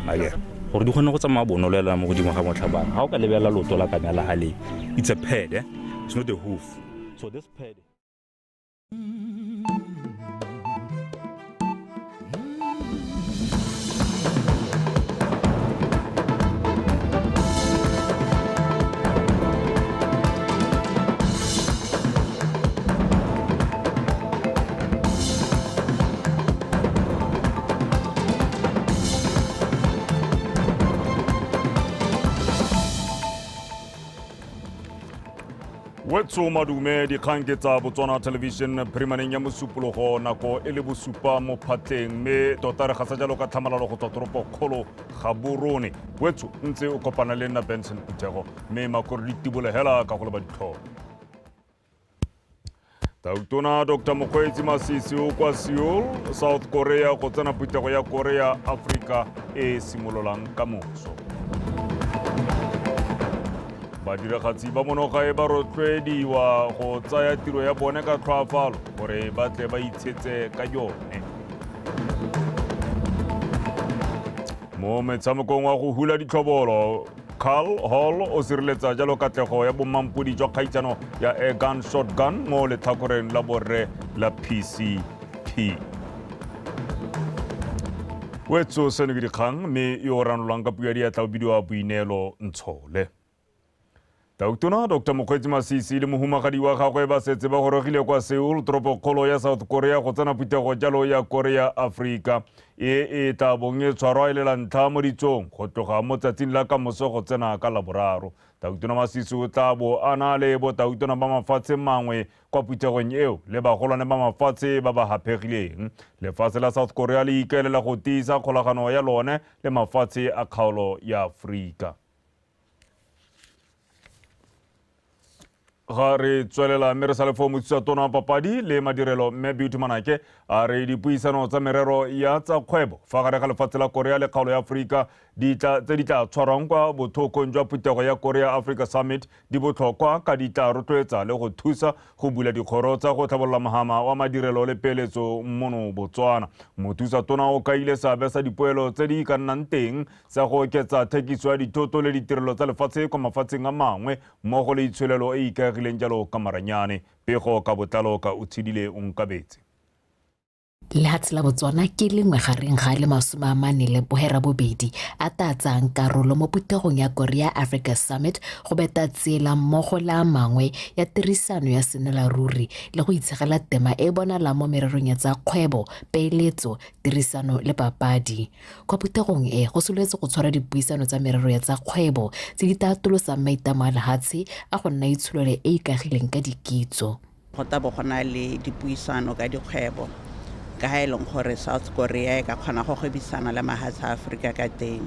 Ake gore di kgone go tsamaya bonolela mo godimo ga motlhabana ga o ka lebela loto la kana la hale it's a pad it's not a hoof so this pad Wetso madume dikgang ke tsa Botswana television primaneng ya MOSUPOLOGO nako e le bosupa mo phatleng me tota re gasa jalo ka tlhamalalo go tswa toropo kgolo Gaborone Wetso ntse o kopana le nna Benson Puthego me makoro di tibole hela ka go le ba ditlho Tautona Dr. Mokgweetsi Masisi o kwa Seoul South Korea go tsena Puthego ya Korea Africa e simololang ka moso Badiragatsi ba monogae ba rotloediwa go tsaya tiro ya bone ka tlhoafalo gore ba tle ba itshetse ka yone. Mo metshamekong wa go hula ditlhobolo, Carl Hall o sireletsa jalo katlego ya bomampodi jwa kgaitsano ya Airgun shotgun mo letlhakoreng la borre la PCT. Wetso seno ke dikgang mme yo ranolang ka puo ya tla bidiwa Boinelo Ntshole. Tautona Dr. Mokgweetsi Masisi le mohumagadi wa gagwe ba setse ba gorogile kwa Seoul toropokgolo ya South Korea go tsena Puthego jalo ya Korea Africa e tla bong e tshwarwa e lela ntlha mo ditsong go tloga mo tsatsing la ka moso go tsena ka laboraro. Tautona Masisi o tla bo a na le botautona ba mafatshe mangwe kwa Puthegong eo le bagolwane ba mafatshe ba ba hapegileng. Lefatshe la South Korea le ikaelela go tiisa kgolagano ya lone le mafatshe a kgaolo ya Afrika. Ga re tswelela mme re sa le fo motsisa tona wa papadi le madirelo mme Beauty Manake a re dipuisano tsa merero ya tsa kgwebo fa gare ga lefatshe la Korea le kgaolo ya Afrika tse di tla tshwarwang kwa bothokong jwa Puthego ya Korea Africa Summit di botlhokwa ka di tla rotloetsa le go thusa go bula dikgoro tsa go tlhabolola mahama wa madirelo le peeletso mono Botswana. Mothusa tona o kaile seabe sa dipoelo tse di ka nnang teng sa go oketsa thekiso ya dithoto le ditirelo tsa lefatshe kwa mafatsheng a mangwe mmogo le itshwelelo e ikaegileng jalo ka maranyane pego ka botlalo ka utshidile onkabetse. Lehatsi la Botswana ke lengwe gareng ga le masome a mane le bohera bobedi a tatsang karolo mo Puthegong ya Korea Africa Summit go beta tsela mmogo le a mangwe ya tirisano ya senelaruri le go itshegela tema e bonala mo mererong ya tsa kgwebo, peeletso, tirisano le papadi. Kwa Puthegong e go soletse go tshwara dipuisano tsa merero ya tsa kgwebo tse di tatolosang maitamo a lehatshe a go nna itsholole e ikagileng ka dikitso. Go tabo gona le dipuisano ka dikgwebo ka ha eleng gore South Korea ka kgona go gwebisana le mahatshe a Africa ka teng.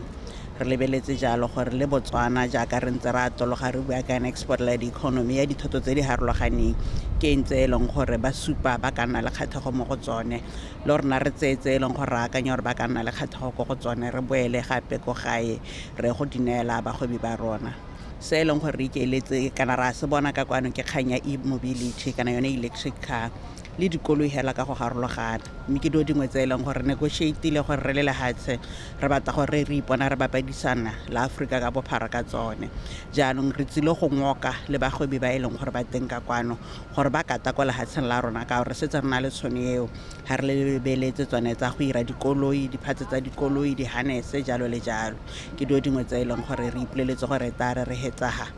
Re lebeletse jalo gore le Botswana jaaka re ntse ra atologa re bua ka export-led economy ya dithoto tse di harologaneng ke ntse eleng gore ba supa ba ka nna le kgatlhego mo go tsone le rona re tsetse eleng gore re akanya gore ba ka nna le kgatlhego go tsone re boele gape ko gae re go dineela bagwebi ba rona. Se eleng gore re ikeeletse kana ra se bona ka kwano ke kganya e-mobility kana yone electric car le dikoloi hela ka go garologana mme ke do dingwe tse eleng gore negotiate-ile gore re le lehatshe re batla gore re ipona re bapadisana la Africa ka bophara ka tsone jaanong re tsile go ngoka le bagwebi ba eleng gore ba teng ka kwano gore ba kata kwa lehatsheng la rona ka gore setse re na le tshone eo ha re lebeletse tsone tsa go ira dikoloi diphatse tsa dikoloi di harness jalo le jalo ke do dingwe tse eleng gore re ipoleletse gore tare re hetsaga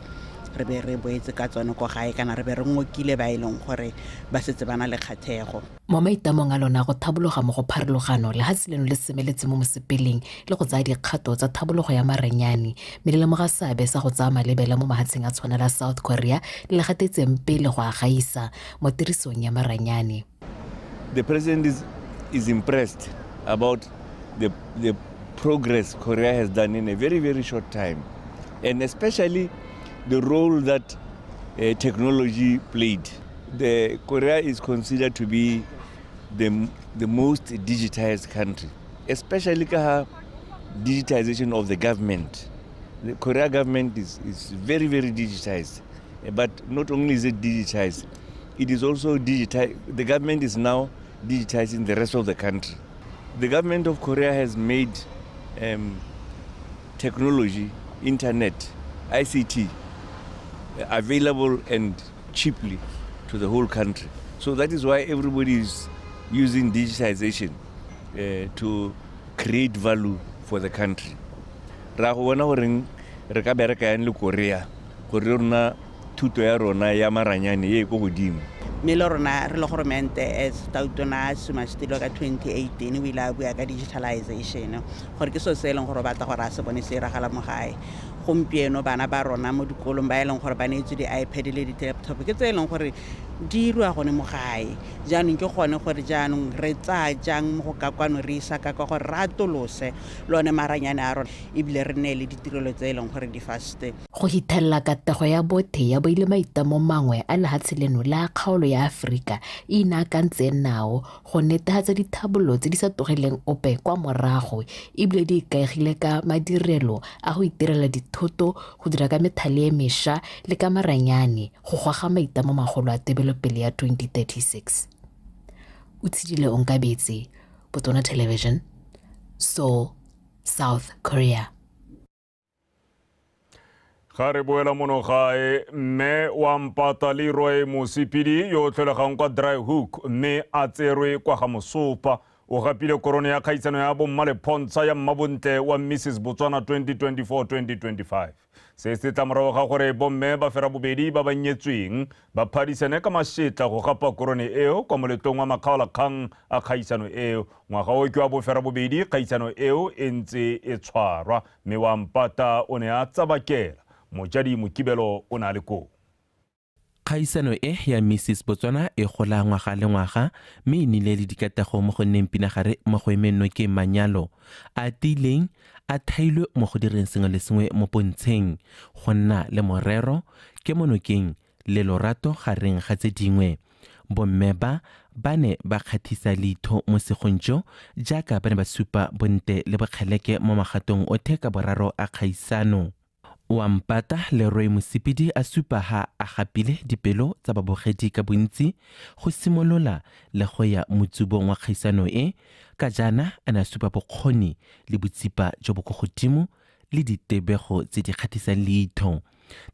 re be re boetse ka tsone go gae kana re be re ngokile ba eleng gore ba setse bana le kgathego. Mo maitamong a lona go thabologa mo go pharologano lehatsi leno le semeletse mo mosepeleng le go tsaya dikgato tsa thabologo ya maranyane mme le lemoga seabe sa go tsaya malebela mo mahatsheng a tshwana la South Korea le gatetseng pele go a gaisa mo tirisong ya maranyane. The president is impressed about the progress Korea has done in a very, very short time, and especially the role that technology played. Korea is considered to be the most digitized country, especially digitization of the government. The Korea government is very, very digitized, but not only is it digitized, it is also digitized. The government is now digitizing the rest of the country. The government of Korea has made technology, internet, ICT available and cheaply to the whole country. So that is why everybody is using digitization to create value for the country. Ra go bona gore re ka bereka yang le Korea rona thuto ya rona ya maranyane e go godimo. Mme le rona re le goromente as tautona sumastilo ka 2018 o ile a bua ka digitalization gore ke so se leng gore batla gore a se bone se iragala mo gae. Gompieno bana ba rona mo dikolong ba eleng gore ba neetswe di-iPad le di-laptop ke tse eleng gore di irwa gone mo gae. Jaanong ke gone gore jaanong re tsaya jang mo go ka kwano re isa ka gore re atolose lone maranyane a rona ebile re nne le ditirelo tse eleng gore di faste. Go hithelela katego ya bothe ya boile maitamo mangwe a lehatshe leno la kgaolo ya Afrika e inaakantse nao go netefatsa dithabololo tse di sa togeleng ope kwa morago ebile di ikaegile ka madirelo a go itirela dithoto go dira ka methale e mešwa le ka maranyane go goga maitamo magolo a tebelopele ya 2036. O tshidile Onkabetse, Botswana Television, Seoul, South Korea. Ga re boela mono gae mme wa mpata Leroy Mosipidi yo tlholegang kwa Dry Hook mme a tserwe kwa ga Mosupa o gapile korone ya kgaisano ya Molepolole ya mmabontle wa Mrs Botswana 2024-2025. Se se tlamorago ga gore bomme ba fera bobedi ba ba nyetsweng ba phadisane ka mašetla go gapa korone eo kwa moletlong wa makgaolakgang a kgaisano eo. Ngwaga o ke wa bofera bobedi kgaisano eo e ntse e tshwarwa mme wa mpata o ne a tsabakela. Mojadi Mokibelo o na le ko. Kgaisano e ya Mrs Botswana e gola ngwaga le ngwaga mme e nnile le dikatego mo go nneng pinagare mo go emenno ke manyalo a tileng a thailwe mo go direng sengwe le sengwe mo pontsheng go nna le morero ke monokeng le lorato gareng ga tse dingwe. Bomme ba ne ba kgathisa leitho mo segonjo jaaka ba ne ba supa bonte le bokgeleke mo magatong o theka boraro a kgaisano. Wa mpata Leroy Mosipidi a supa ha a gapile dipelo tsa babogedi ka bontsi go simolola le go ya motsubong wa kgaisano e ka jana a na supa bokgoni le botsipa jo bo go godimo le ditebego tse di kgatisang leitho.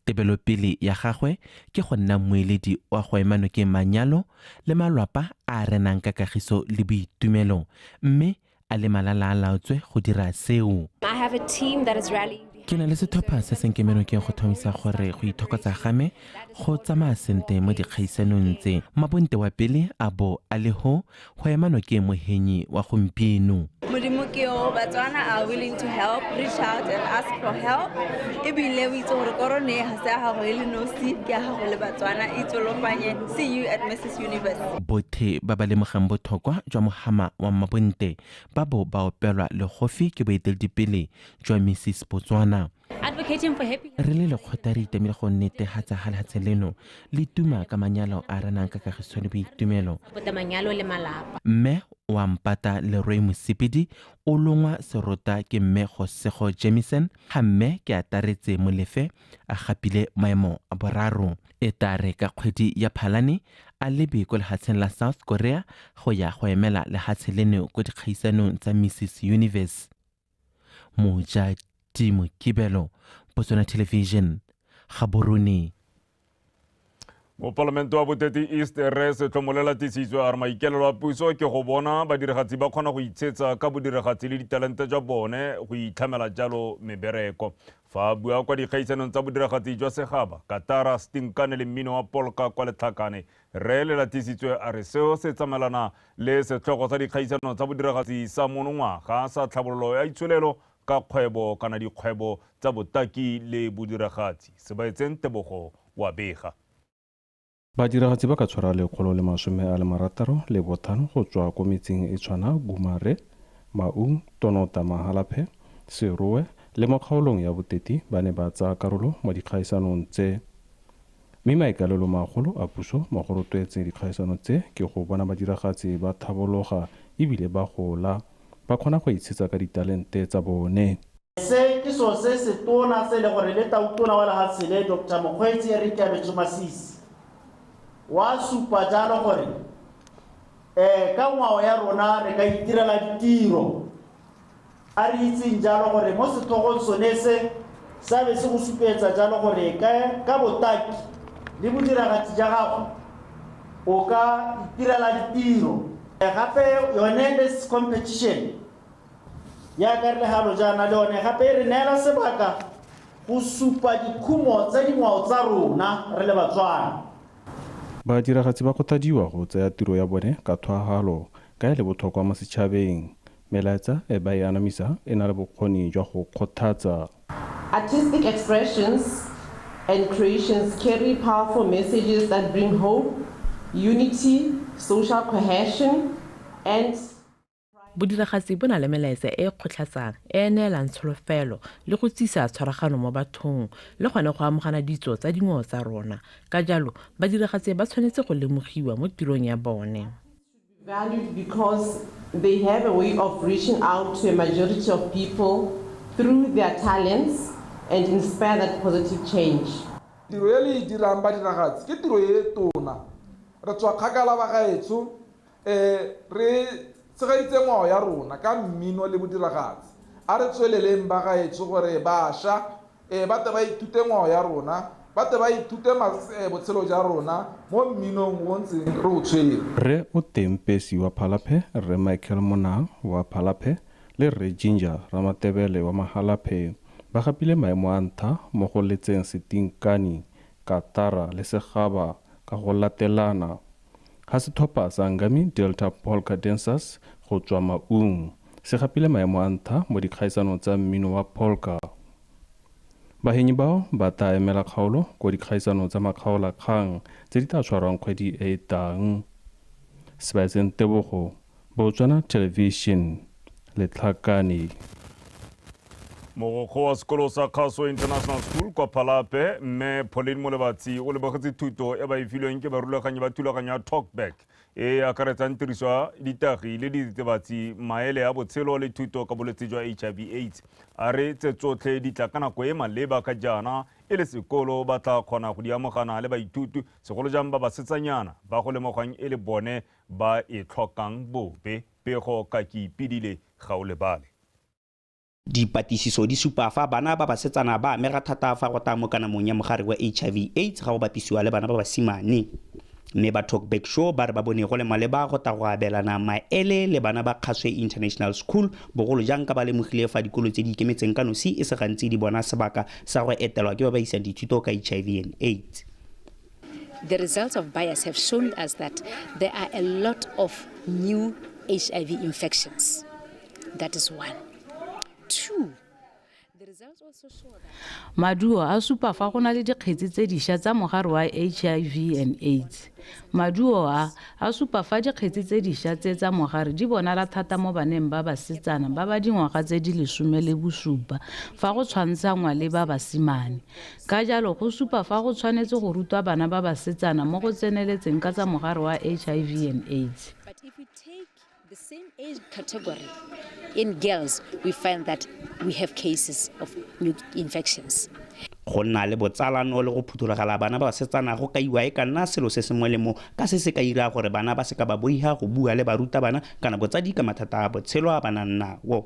Tebelopele ya gagwe ke go nna moeledi wa go emano ke manyalo le malwapa a renang ka kagiso le boitumelo mme a le malala a laotswe go dira seo. I have a team that is rallying. Ke na le setlhopha se senkemeno ke go thomisa gore go ithokotsa game go tsamaya sente mo dikgaisanong tse. Mabonte wa pele a bo a le go emano ke mohenyi wa gompieno. Modimo ke o Batswana are willing to help, reach out and ask for help. Ebile o itse gore korone ha se ha go ile nosi ke ha go le Batswana e tsolofanye. See you at Mrs Universe. Bothe ba ba lemogang botlhokwa jwa mohama wa mabonte ba bo ba opelwa le gofi ke boeteledipele jwa Mrs Botswana. Advocating for happy. Re le lekgotla re itemile go netefatsa ga lehatshe leno le tuma ka manyalo a renang ka kagiso le boitumelo. Manyalo le malapa. Mme wa mpata Leroy Mosipidi o longwa serota ke mme Kgosego Jamison ga mme ke ataretse molefe a gapile maemo a boraro. E tare ka kgwedi ya Phalane a lebe ko lehatsheng la South Korea go ya go emela lehatshe leno ko dikgaisanong tsa Mrs Universe. Mojadi Mokibelo, Botswana Television, Gaborone. Mo Parlamento wa Boteti East re se tlomolela tisitswe a re maikaelelo a puso ke go bona badiragatsi ba kgona go itshetsa ka bodiragatsi le ditalente tsa bone go itlhamela jalo mebereko. Fa bua kwa dikgaisanong tsa bodiragatsi jwa segaba Katara Stinkane le mmino wa polka kwa Tlhapane re le latisitswe a re seo se tsamelana le setlhogo sa dikgaisano tsa bodiragatsi sa monongwaga sa tlhabololo ya itshwelelo ka kgwebo kana dikgwebo tsa botaki le bodiragatsi. Se ba etseng Tebogo wa bega. Badiragatsi ba ka tshwara le 165 le bothano go tswa ko metseng e tshwana Gumare, Maung, Tonota, Mahalaphe, Serowe le mo kgaolong ya Boteti ba ne ba tsa karolo mo dikgaisanong tse. Mme maikalelo magolo a puso mo go rotloetseng dikgaisano tse ke go bona badiragatsi ba thabologa ebile ba gola ba kgona go itshetsa ka ditalente tsa bone. Se ke so se se tona se le gore le tautona wa lehatshe le Dr. Mokgweetsi Erika Masisi wa supa jalo gore ka ngwao ya rona re ka itirela ditiro a re itseng jalo gore mo setlhogong sone se sa be se go supetsa jalo gore ka botaki le bodiragatsi ja gago o ka itirela ditiro gape yone this competition ya ka re halo jana le yone gape re neela sebaka go supa dikhumo tsa dingwao tsa rona re le Batswana. Badiragatsi ba kgothadiwa go tsaya tiro ya bone ka thwagalo ka le botlhokwa mo setšhabeng. Melaetsa e ba e anamisa e na le bokgoni jwa go kgothatsa. Artistic expressions and creations carry powerful messages that bring hope, unity, social cohesion, and Bodiragatsi bo na le melaetsa e kgotlatsang e neelang tsholofelo le go tsisa tshwaragano mo bathong le gone go amogana ditso tsa dingwao tsa rona. Ka jalo badiragatsi ba tshwanetse go lemogiwa mo tirong ya bone. Valued because they have a way of reaching out to a majority of people through their talents and inspire that positive change. Tiro e le dirang badiragatsi ke tiro e tona. Re tswa kgakala ba gaetso re tshegaitse ngwao ya rona ka mmino le bodiragatsi. A re tsweleleng ba gaetso gore bašwa ba te ba ithute ngwao ya rona, ba te ba ithute botshelo ja rona mo mminong o ntseng re o tshwere. Re o Tempesi wa Phalape, Re Michael Monang wa Phalape le Re Ginger Ramatebele wa Mahalape ba gapile maemo a ntlha mo go letseng Setinkani, Katara le Segaba ka go latelana. Ha setlhopha sa Ngami Delta Polka Dancers go tswa Maung se gapile maemo a ntlha mo dikgaisanong tsa mmino wa polka. Bahenyi bao ba ta emela kgaolo go dikgaisanong tsa makgaolakgang tse di tla tshwarwang kgwedi e tlang. Sebaetseng Tebogo, Botswana Television, Tlhapane. Mogokgo wa sekolo sa Kgaswe International School kwa Phalape mme Pauline Molebatsi o lebogetse thuto e ba e filweng ke barulaganyi ba thulaganyo ya talkback e akaretsang tiriso ditagi le diritibatsi maele a botshelo le thuto ka bolwetse jwa HIV/AIDS. A re tse tsotlhe di tla ka nako e maleba ka jana e le sekolo ba tla kgona go di amogana le baithuti segolo jang ba basetsanyana ba go lemogang e le bone ba e tlhokang bobe pego ka ke ipidile ga o lebale. Dipatisiso di supa fa bana ba basetsana ba amega thata fa go tla mo kanamong ya mogare wa HIV/AIDS ga go bapisiwa le bana ba basimane. Mme ba talkback show ba re ba bone go le maleba go tla go abelana maele le bana ba Kgaswe International School bogolo jang ka ba lemogile fa dikolo tse di ikemetseng ka nosi e se gantsi di bona sebaka sa go etelwa ke ba ba isang dithuto ka HIV and AIDS. The results of bias have shown us that there are a lot of new HIV infections. That is one. Two, the results also show that Maduo a supa fa go na le dikgetsi tse dišwa tsa mogare wa HIV and AIDS. Maduo a supa fa dikgetsi tse dišwa tse tsa mogare di bonala thata mo baneng ba basetsana ba ba dingwaga tse di 17 fa go tshwantshangwa le ba basimane. Ka jalo go supa fa go tshwanetse go rutwa bana ba basetsana mo go tseneletseng ka tsa mogare wa HIV and AIDS. But if we take the same age category in girls, we find that we have cases of new infections. Go nna le botsalano le go phuthologela bana ba basetsana go kaiwa e ka nna selo se se molemo ka se se ka ira gore bana ba se ka ba boiha go bua le baruta bana kana botsadi ka mathata a botshelo a bana nnawo.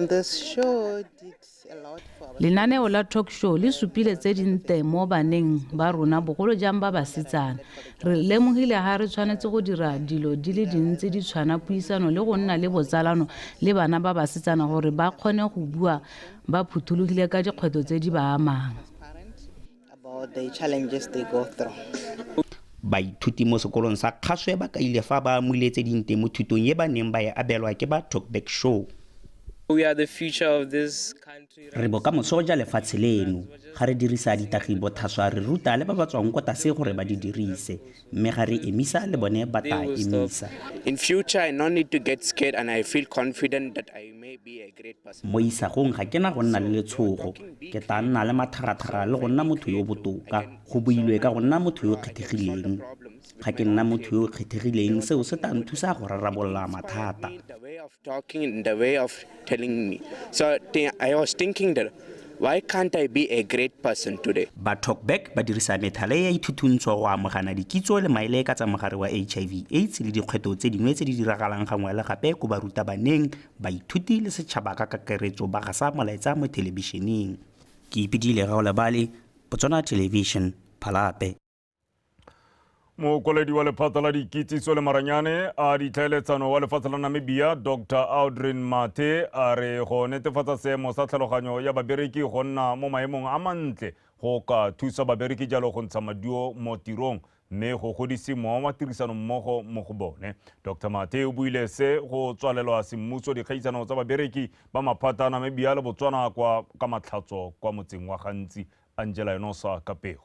This show did a lot for Lenaneo la talk show le supile tse dinte mo baneng ba rona bogolo jang ba basetsana. Re lemogile ha re tshwanetse go dira dilo di le dintsi di tshwana puisano le go nna le botsalano le bana ba basetsana gore ba kgone go bua ba phuthulogile ka dikgwetlho tse di ba amang. about the challenges they go through. Baithuti mo sekolong sa Kgaswe ba ka ile fa ba muletse dinte mo thutong ye ba neng ba e abelwa ke ba talkback show. We are the future of this country. Re boka mosoja lefatshe leno ga re dirisa ditagi bothaswa re ruta le ba ba tswang kwa tase gore ba di dirise mme ga re emisa le bone ba ta emisa. In future I no need to get scared and I feel confident that I may be a great person. Mo isagong ga kena go nna le letshogo ke tla nna le matharathara le go nna motho yo botoka go builwe ka go nna motho yo kgethegileng ga ke nna motho yo kgethegileng seo se tla nthusa go rarabolla mathata. The way of talking and the way of telling me. So I was thinking that Why can't I be a great person today? Ba talkback ba dirisa methale ya ithuthuntso go amogana dikitso le maele ka tsa mogare wa HIV/AIDS le dikgwetlho tse dingwe tse di diragalang gangwe le gape go barutabaneng baithuti le setšhaba ka kakaretso ba gasa molaetsa mo thelebišeneng. Ke ipedile ga o lebale Botswana Television Phalape. Mokoledi wa lephata la dikitsiso le maranyane a ditlhaeletsano wa lefatshe la Namibia Dr. Audrin Mate a re go netefatsa seemo sa tlhaloganyo ya babereki go nna mo maemong a mantle go ka thusa babereki jalo go ntsha maduo mo tirong mme go godisa mo tirisano mmogo mo go bone. Dr. Mate o buile se go tswalelwa semmuso dikgaisano tsa babereki ba maphata a Namibia le Botswana kwa ka matlhatso kwa motseng wa gantsi. Angela Enosa Kapego.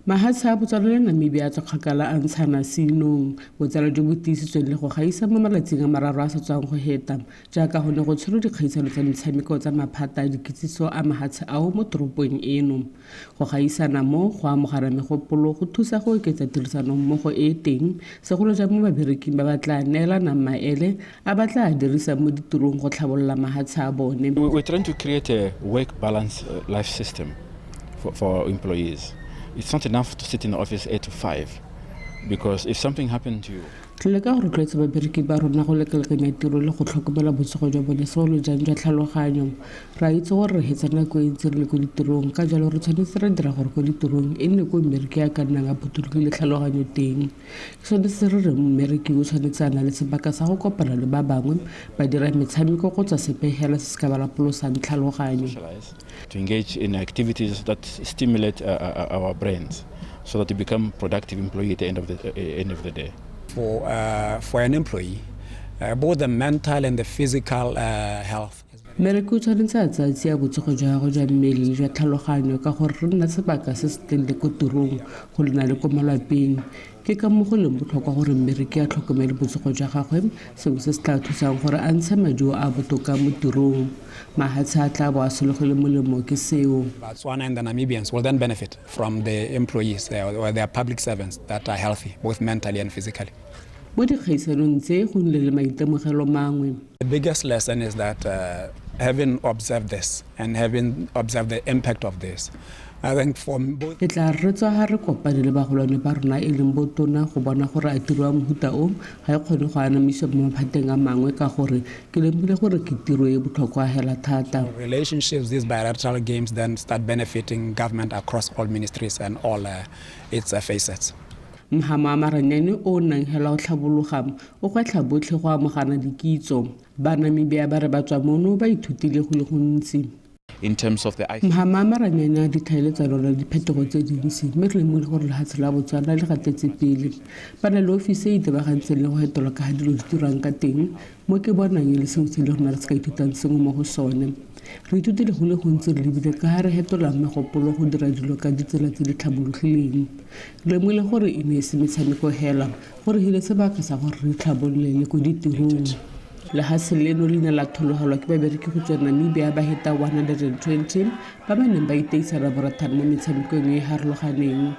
Mahatsa a Botswana le Namibia a tsakgakala a ntshana sinong botsala jo bo tiisitsweng le go gaisa mo malatsing a mararo a sa tswang go heta jaaka go ne go tshwere dikgaisano tsa metshameko tsa maphata a dikitsiso a mahatshe ao mo toropong eno go gaisana mo go amogana megopolo go thusa go oketsa tirisano mmogo e teng segolo jang mo babereking ba batla neelana maele a batla a dirisa mo ditirong go tlhabolola mahatshe a bone. We're trying to create a work balance life system for employees. It's not enough to sit in the office 8 to 5 because if something happened to you. Tlile ka go rotloetsa babereki ba rona go lekalekanya tiro le go tlhokomela botsogo jwa bone segolo jang jwa tlhaloganyo. Ra itse gore re hetsa nako e ntse re le ko ditirong ka jalo re tshwanetse re dira gore ko ditirong e nne ko mmereki ya ka nnang a phuthologile tlhaloganyo teng. Ke sone se re reng mmereki o tshwanetse a na le sebaka sa go kopana le ba bangwe ba dira metshameko go tswa sepegela se se ka ba lapolosang tlhaloganyo. To engage in activities that stimulate our brains so that we become productive employee at the end of the day. For an employee, both the mental and the physical health. Mmereki o tshwanetse a tsaya botsogo jwa gago jwa mmele le jwa tlhaloganyo ka gore re nna sebaka se se teng le ko tirong go lena le ko malapeng. Ke ka mo go leng botlhokwa gore mmereki a tlhokomele botsogo jwa gagwe seo se se tla thusang gore a ntshe maduo a botoka mo tirong. Mahatshe a tla bo a sologile molemo ke seo. Botswana and the Namibians will then benefit from the employees or their public servants that are healthy, both mentally and physically. Mo dikgaisanong tse go nnile le maitemogelo mangwe. The biggest lesson is that having observed this and having observed the impact of this, I think for both. It la re tswa ha re kopane le bagolwane ba rona e leng botona go bona gore a tiro wa mohuta o ga e kgone go anamisa mo maphateng a mangwe ka gore ke lemile gore ke tiro e botlhokwa hela thata. Relationships, these bilateral games then start benefiting government across all ministries and all its facets. Mhama maranyane o nang hela o tlhabologa o kwa tlhabotlhe go amogana dikitso ba Namibia ba re ba tswa mono ba ithutile go le gontsi. In terms of the Mhama maranyane a ditlhaeletsano le diphetogo tse dintsi mme re lemogile gore lehatshe la Botswana le gatetse pele ba na le ofisi e itebagantseng le go fetola ka dilo di dirang ka teng mo ke bonang le seo se le rona re se ka ithutang sengwe mo go sone. Re ithutile go le gontsi re lebile ka ha re fetola megopolo go dira dilo ka ditsela tse di tlhabologileng. Re lemogile gore e ne se metshameko hela gore hile sebaka sa gore re tlhabolole le ko ditirong. Lehatshe leno le ne la thologelwa ke babereki go tswa Namibia ba heta 120 ba ba neng ba iteisana boratano mo metshamekong e harologaneng.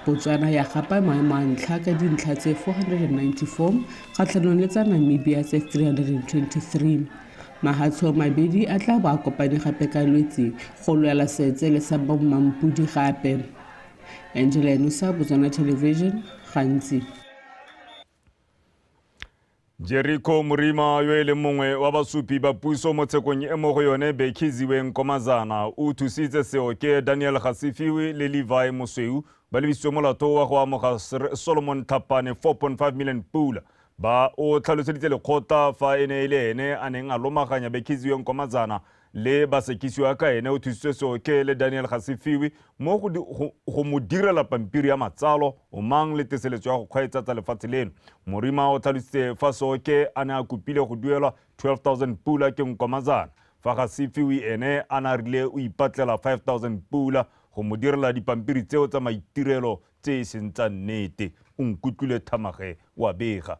Botswana ya gapa maemo a ntlha ka dintlha tse 494 kgatlhanong le tsa Namibia tse 323. Mahatshe mabedi a tla ba kopane gape ka lwetse go lwela setse le sa bomampudi gape. Angela Enosa, Botswana Television, gantsi. Jericho Murima yo le mongwe wa basupi ba puso mo tshekong e mo go yone Bekhiziweng Komazana o thusitse seo ke Daniel Khasifiwe le Levi Mosweu ba lebisitswe molato wa go amoga Solomon Tlhapane 4.5 million pula ba o tlhaloseditse lekgotla fa ene ile ene a neng a lomaganya Bekhiziweng Komazana le basekisiwa ka ene o thusitse seo ke le Daniel Khasifiwe mo go mo direla pampiri ya matsalo o mang le teseletso ya go kgweetsa tsa lefatshe leno. Murima o tlhalositse fa seo ke a ne a kopile go duelwa 12,000 pula ke Komazana fa Khasifiwe ene a na rile o ipatlela 5,000 pula go mo direla dipampiri tseo tsa maitirelo tse e seng tsa nnete. O nkutlwile Thamage wa bega.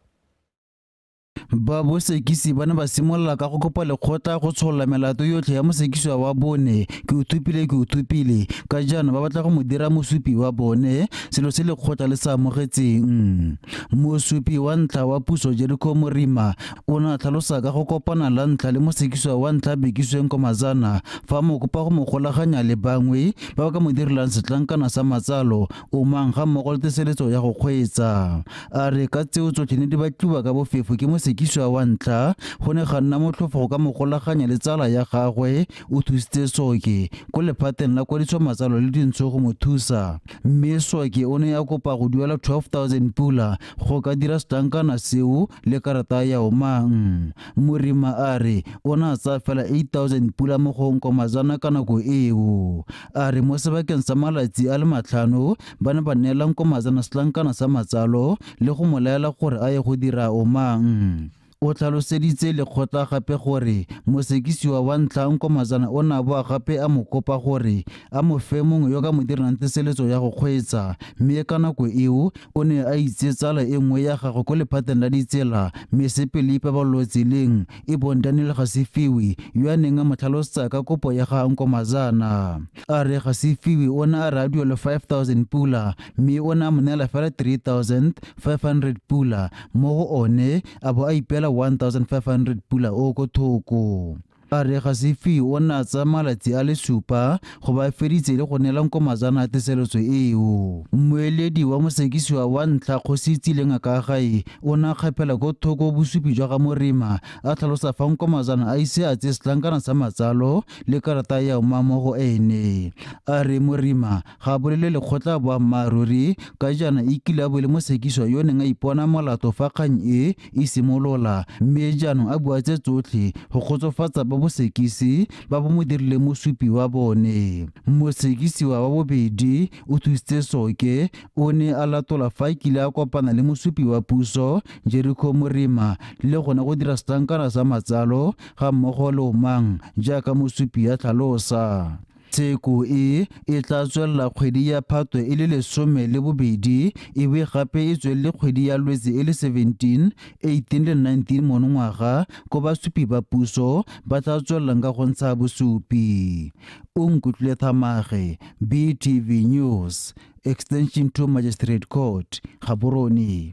ba bosekisi ba ne ba simolola ka go kopa lekgotla go tsholola melato yotlhe ya mosekisiwa wa bone ke uthupile ka jaana ba batla go mo dira mosupi wa bone selo se lekgotla le sa amogetseng. Mosupi wa ntlha wa puso Jericho Morima o ne a tlhalosa ka go kopana la ntlha le mosekisiwa wa ntlha Bekisweng Komazana fa mo kopa go mo golaganya le bangwe ba ba ka mo dirilang setlankana sa matsalo o mang ga mmogo le teseletso ya go kgweetsa. A re ka tseo tsotlhe ne di batliwa ka bofefo ke mosekisiwa wa ntlha go ne ga nna motlhofo go ka mo golaganya le tsala ya gagwe o thusitse Soke ko lephateng la kwadiso matsalo le dintsho go mo thusa, mme Soke o ne a kopa go duela 12,000 pula go ka dira setlankana seo le karata ya omang. Morima a re o ne a tsaya fela 8,000 pula mo go Komazana ka nako eo. A re mo sebakeng sa malatsi a le 5 ba ne ba neelang Komazana setlankana sa matsalo le go mo laela gore a ye go dira omang. O tlhaloseditse lekgotla gape gore mosekisiwa wa ntlha Komazana o ne a boa gape a mo kopa gore a mo fe mongwe yo ka mo dirang teseletso ya go kgweetsa, mme ka nako eo o ne a itse tsala e nngwe ya gagwe ko lephateng la ditsela Mesepe le Ipabalelo tseleng e bong Daniel Gasifiwe yo a neng a mo tlhalosetsa ka kopo ya ga Komazana. A re Gasifiwe o ne a re a duele 5,000 pula mme o ne a mo neela fela 3,500 pula mo go one a bo a ipela 1,500 pula o ko thoko. A re Gasifiwe o ne a tsaya malatsi a le 7 go ba feditse le go neela Komazana teseletso eo. Mmueledi wa mosekisiwa wa ntlha Kgositsile Ngaka gae o ne a kgapela ko thoko bosupi jwa ga Morima a tlhalosa fa Komazana a ise a tse setlankana sa matsalo le karata ya oma mo go ene. A re Morima ga a bolele lekgotla boammaaruri ka jaana e kile a bo le mosekisiwa yo neng a ipona molato fa kgang e simolola, mme jaanong a bua tse tsotlhe go kgotsofatsa ba bosekisi ba bo mo dirile mosupi wa bone. Mosekisiwa wa bobedi o thusitse Soke o ne a latola fa a kile a kopana le mosupi wa puso Jericho Morima le gona go dira setlankana sa matsalo ga mmogo le omang jaaka mosupi ya tlhalosa. Tsheko e tla tswelela kgwedi ya Phatwe e le 12 e be gape e tswelele kgwedi ya Lwetse e le 17, 18 le 19 monongwaga ko basupi ba puso ba tla tswelelang ka go ntsha bosupi. O Nkutlwe Thamage, BTV News, Extension 2 Magistrate Court, Gaborone.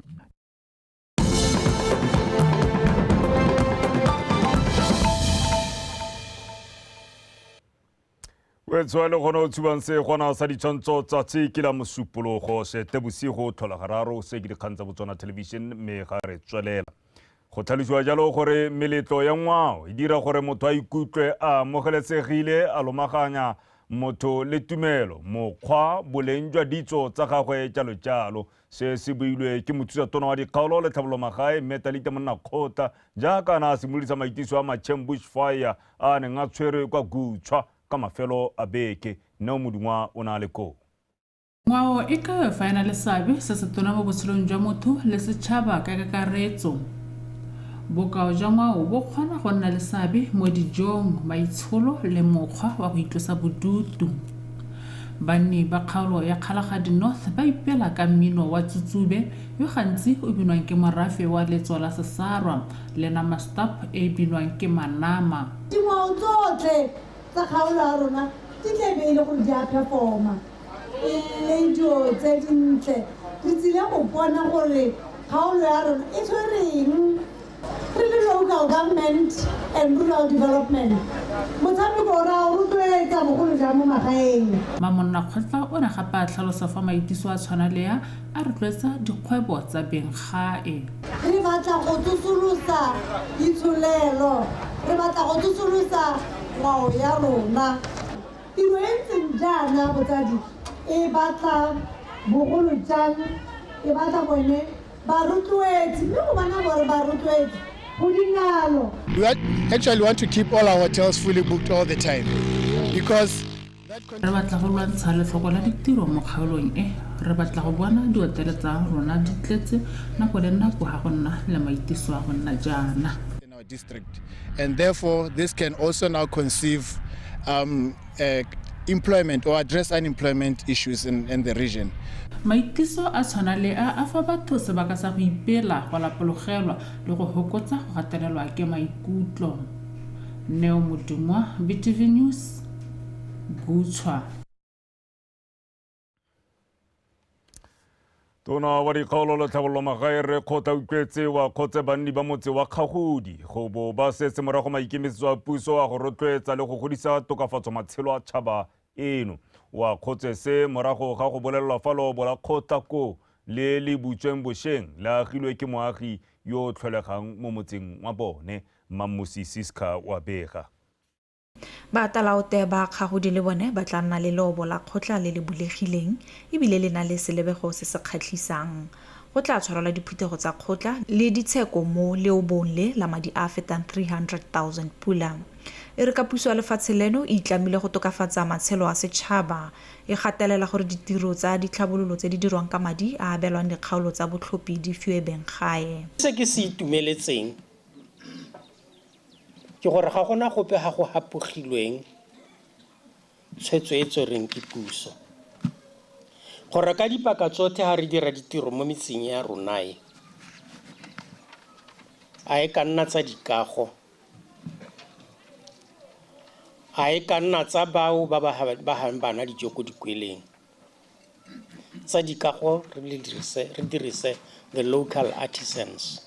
Wetswa le gona o tshubang se gona sa ditshwantsho tsa tsekela mosupologo se tebosigo tlhola gararo se ke dikgang tsa Botswana television mme ga re tswelela go tlhalosiwa jalo gore meletlo ya ngwao e dira gore motho a ikutlwe a amogelesegile a lomaganya motho le tumelo mokgwa boleng jwa ditso tsa gagwe jalo se se builwe ke mothusatsona wa dikgaolo le tlhabolomagae Metalite Monnakgotla jaaka na a simolodisa maitiso a Macheng bushfire a neng a tshwere kwa Gutshwa ka mafelo a beke nna modungwa o na le ko. Ngwao e ka fana le sabe se se tona mo botshelong jwa motho le setšhaba ka kakaretso. Bokao jwa ngwao bo kgona go nna le sabe mo dijong, maitsholo le mokgwa wa go itlosa bodutu. Banni ba kgaolo ya Kgalagadi North ba ipela ka mmino wa Tsutsube yo gantsi o binwang ke morafe wa letso la Sesarwa le Namastap e binwang ke Manama. Dingwao tsotlhe tsa kgaolo ya rona di tlebeile gore di a performa le dio tse dintle di tsile go bona gore kgaolo ya rona e tshwereng re le local government and rural development motshameko o ra o rotloetsa bogolo jang mo magaeng. Monnakgotla o ne gape a tlhalosa fa maitiso a tshwana le a rotloetsa dikgwebo tsa benggae. Re batla go tsosolosa ditsholelo, re batla go tsosolosa ngwao ya rona. Tiro e ntseng jaana botsadi e batla bogolo jang e batla bone ba rotloetsi mme go bona gore ba rotloetsi go dinalo. We actually want to keep all our hotels fully booked all the time because re batla go lwantsha letlhoko la ditiro mo kgaolong e re batla go bona dihotele tsa rona di tletse nako le nako ga go nna le maitiso a go nna jaana. District, and therefore this can also now conceive employment or address unemployment issues in the region. Maitiso a tshwana le a fa batho sebaka sa go ipela go lapologelwa le go hokotsa go gatelelwa ke maikutlo. Neo Modumwa, BTV News, Botswana. Tona wa dikgaolo le tlhabololo magae re kgotla utlwetse wa kgotse banni ba motse wa Kgagodi go bo ba setse morago maikemisetso a puso a go rotloetsa le go godisa tokafatso matshelo a tšhaba eno wa kgotse se morago ga go bolelelwa fa lobo la kgotlako le butsweng bošeng la agilwe ke moagi yo tlholegang mo motseng wa bone. Mamusi Siska wa bega ba talaote ba Kgagodi le bone ba tla nna le lobo la kgotla le le bulegileng ebile le na le selebego se se kgatlhisang. Go tla tshwarelwa diphuthego tsa kgotla le ditsheko mo leobong le la madi a fetang 300,000 pula. E re ka puso ya lefatshe leno e itlamile go tokafatsa matshelo a setšhaba e gatelela gore ditiro tsa ditlhabololo tse di dirwang ka madi a abelwang dikgaolo tsa botlhophi di fiwe beng gae. Se ke se itumeletseng ke gore ga gona gope ga go hapogilweng tshwetso e tsoreng ke puso gore ka dipaka tsotlhe ga re dira ditiro mo metseng ya ronae a e ka nna tsa dikago a e ka nna tsa bao ba bana dijo ko dikweleng tsa dikago re dirise the local artisans.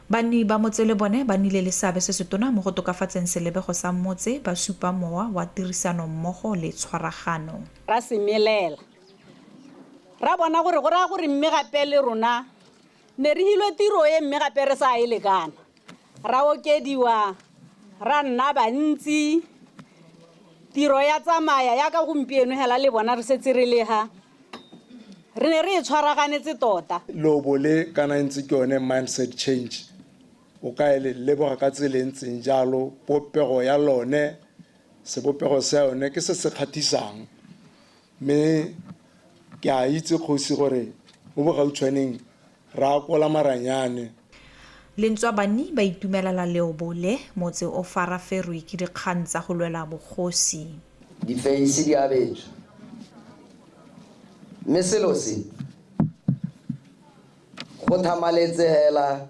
Banni ba motse le bone ba nile le seabe se se tona mo go tokafatseng selebego sa motse ba supa mowa wa tirisano mmogo le tshwaragano. Ra semelela ra bona gore go ra gore mme gape le rona ne re hilwe tiro e mme gape re sa e lekana ra okediwa ra nna bantsi tiro ya tsamaya ya ka gompieno hela le bona re setse re le ha re ne re tshwaraganetse tota. Lobo le kana ntse ke yone mindset change o ka ele leboga ka tselentseng jalo popego ya lone sebopego sa yone ke se kgatisang me ke a itse kgosi gore mo bogautshwaneng ra kola maranyane. Lentswa banni ba itumelela leobo le motse o faraferwe ke dikgang tsa go lwela bogosi. Difeisi di abetswe mme selo se go thamaletse hela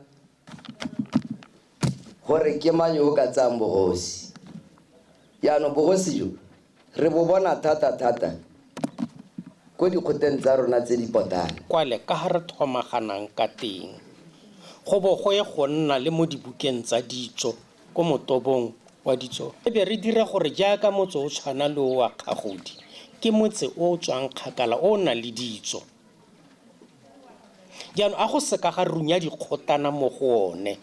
gore ke mang yo ka tsang bogosi yaano bogosi jo re bo bona thata ko dikgoteng tsa rona tse di potane kwale ka ga re thomaganang ka teng go bo go ye go nna le mo dibukeng tsa ditso ko motobong wa ditso e be re dira gore jaaka motse o tshwana le wa Kgagodi ke motse o tswang kgakala o na le ditso jaanong a go seka ga runya dikgotana mo go one.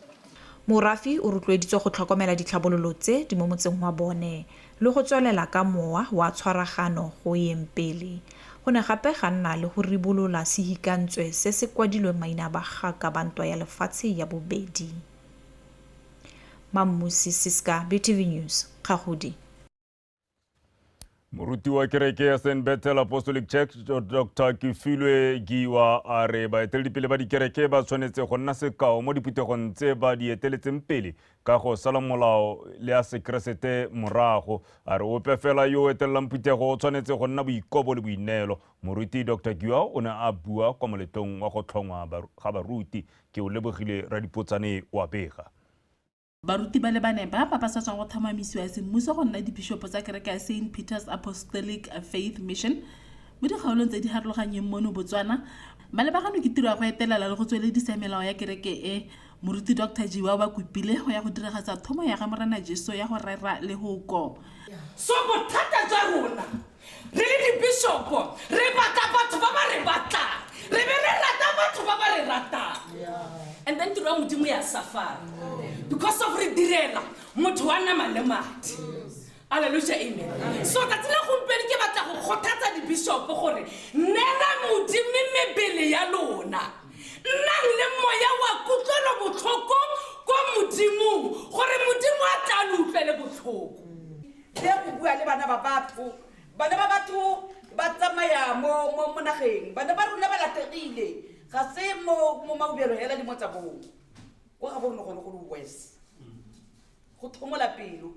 Morafi o rotloeditswe go tlhokomela ditlhabololo tse di mo motseng wa bone le go tswelela ka mowa wa tshwaragano go yeng pele. Go ne gape ga nna le go ribolola sehikantswe se se kwadilwe maina ba gaka bantwa ya lefatshe ya bobedi. Mamusi Siska, BTV News, Kgagodi. Moruti wa kereke ya St. Bethel Apostolic Church Dr. Kifilwe Giwa a re baeteledipele ba dikereke ba tshwanetse go nna sekao mo diphuthegong tse ba di eteletseng pele ka go sala molao le a sekeresete morago. A re ope fela yo etelelang phuthego o tshwanetse go nna boikobo le boineelo. Moruti Dr. Giwa o ne a bua kwa moletong wa go tlhongwa ga baruti ke o lebogile Radipotsane wa bega. Baruti ba le bane ba papasatswang go tlhomamisiwa semmuso go nna dibishopo tsa kereke ya St. Peter's Apostolic Faith Mission mo dikgaolong tse di harologanyeng mono Botswana ba lebagano ke tiro ya go etelela le go tsweledisa melao ya kereke e. Moruti Dr. Giwa ba kopile go ya go diragatsa thomo ya ga Morena Jesu ya go rera le go ko. So bothata jwa rona re le dibishopo re batla batho ba ba re batla re be re rata batho ba ba re rata and then tiro ya modimo ya safari because of re direla motho wa nama le mati. Hallelujah, amen. So ka tsela gompieno ke batla go kgothatsa dibishopo gore nela modimo mebele ya lona nnang le moya wa kutlwelo botlhoko ko modimong gore modimo a tla le utlwele botlhoko. Le go bua le bana ba batho ba tsamaya mo nageng bana ba rona ba lategile ga se mo maubelo hela di motsa bo go ga bona go west go thomola pelo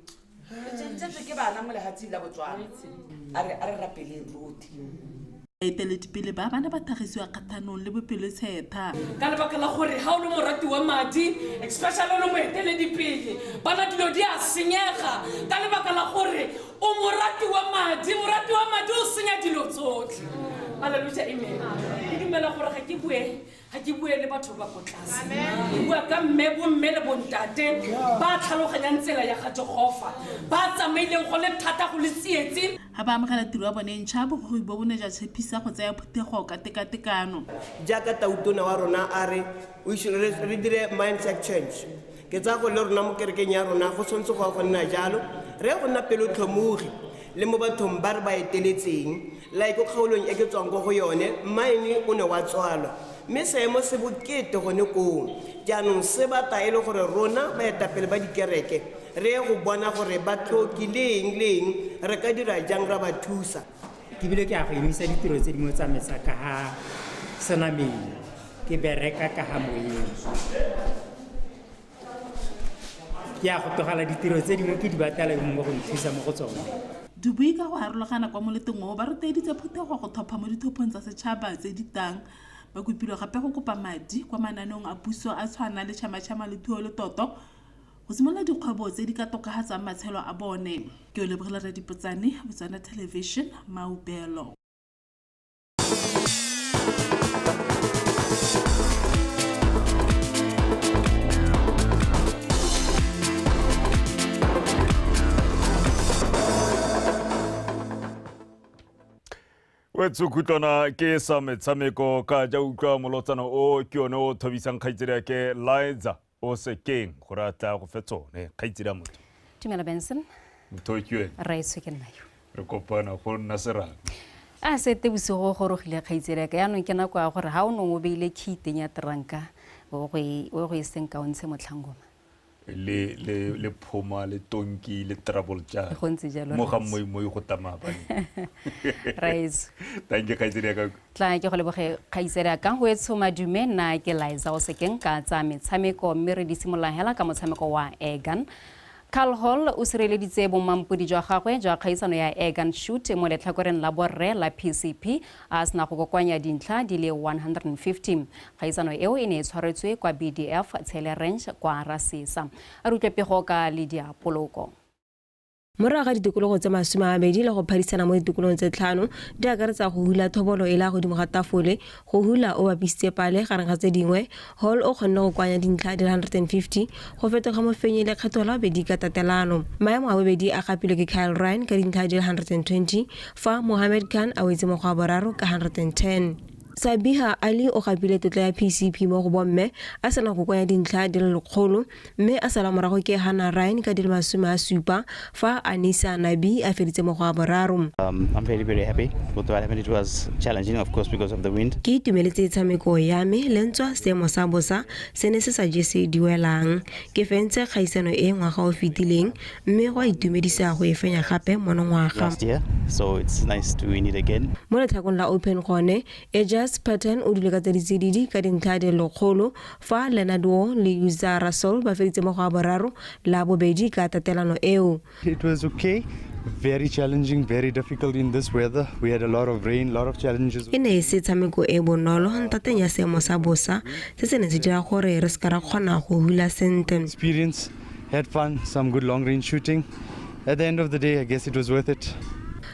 baeteledipele ba bana ba thagisiwa kgathanong le bopelotsheta ka lebaka la gore ga o le morati wa madi especially o le moeteledipele bana dilo di a senyega ka lebaka la gore o morati wa madi o senya dilo tsotlhe Hallelujah, amen. Ke dumela gore ga ke bue le batho ba go tlase. Ke bua ka mme le bontate ba tlhaloganyang tsela ya ga Jehova. Ba tsamaileng go le thata go le tsietse. Ha ba amogela tiro ya bone ntšha bogoi bo bone ja tshepisa go tsaya phuthego ka tekatekano. Jaaka tautona wa rona a re re dire mindset change. Ke tsa go le rona mo kerekeng ya rona go tshwanetse go nna jalo re go nna pelotlhomogi le mo bathong ba re ba eteletseng like o kgaolong e ke tswang go yone mine o ne wa tswalwa mme seemo se bokete gone koo jaanong se bata e le gore rona baetapele ba dikereke re go bona gore ba tlhokileng re ka dira jang ra ba thusa ke bile ke a go emisa ditiro tse dingwe tsa metsa ka ha senameng ke bereka ka ha moyeng ke a go togala ditiro tse dingwe ke di batala mo go nthusa mo go tsone dubui ka go harologana kwa moleteng o ba ruteditse phuthego go thopha mo dithophong tsa setšhaba tse di tang ba kopilwe gape go kopa madi kwa mananeong a puso a tshwana le tšhamatšhama le thuo le toto go simolola dikgwebo tse di ka tokagatsang matshelo a bone ke o lebogela Radipotsane Botswana Television Maubelo. Wetsu kutlwana ke sa metshameko ka ja utlwa molotsana o ke yone o thobisang kgaitsedi ke Liza o Sekeng gore a tla go fetsone kgaitsedi motho. Tumela Benson. Motho ke re se ke nna yo. Re kopana go nna serang. A se te bosigo go gorogile kgaitsedi ka ya no ke nako ya gore ha o no o beile khiteng ya tranka o go isenka o ntshe motlhangoma. Le phoma le tonki le trouble ja go ntse jalo mo ga mo go tama ba rise thank you khaitsedi ka tla ke go leboge khaitsedi ka go etshoma dume na ke Liza o Sekeng ka tsa metshameko mme re di simolla hela ka motshameko wa Airgun. Carl Hall o sireleditse bomampodi jwa gagwe jwa kgaisano ya Airgun shoot mo letlhakoreng la borre la PCP a sena go kokwanya dintlha di le 150. Kgaisano eo e ne e tshwaretswe kwa BDF Tshele Range kwa Rasisa. A rutlwe pego ka Lydia Poloko. Moraga ditikologo tse 20 le go phadisana mo ditikolong tse 5 di akaretsa go hula thobolo e la go dimo ga tafole go hula o bapisitse pale gareng ga tse dingwe Hall o kgonne go kwanya dintlha di 150 go fetoga mo fenye le kgetho la bedi ka tatelano maemo a bobedi a gapilwe ke Kyle Ryan ka dintlha di 120 fa Mohammed Khan a wetse mo go boraro ka 110. Sabiha Ali o gapile tlotlo ya PCP mo go bomme a sena go kwanya dintlha di le 100 mme a sala morago ke Hannah Ryan ka di 70 fa Anisa Nabi a feditse mo go boraro. I'm very happy with what happened. It was challenging of course because of the wind. Ke itumeletse tshameko ya me lentswa seemo sa bosa se ne se sa jese diwelang ke fentse kgaisano e ngwaga o fitileng mme go itumedisa go e fenya gape mo ngwaga. Last year, so it's nice to win it again. Mo letlhakong la open gone Pattern o dule ka tsedidi ka dintlha di 100 fa Leonardo le User Russell ba feditse mo go boraro la bobedi ka tatelano eo. It was okay. Very challenging, very difficult in this weather. We had a lot of rain, a lot of challenges. Ine se tshameko e bonolo ntateng ya seemo sa bosa se se ne se dira gore re ska ra kgona go hula sente. Experience, had fun, some good long range shooting. At the end of the day, I guess it was worth it.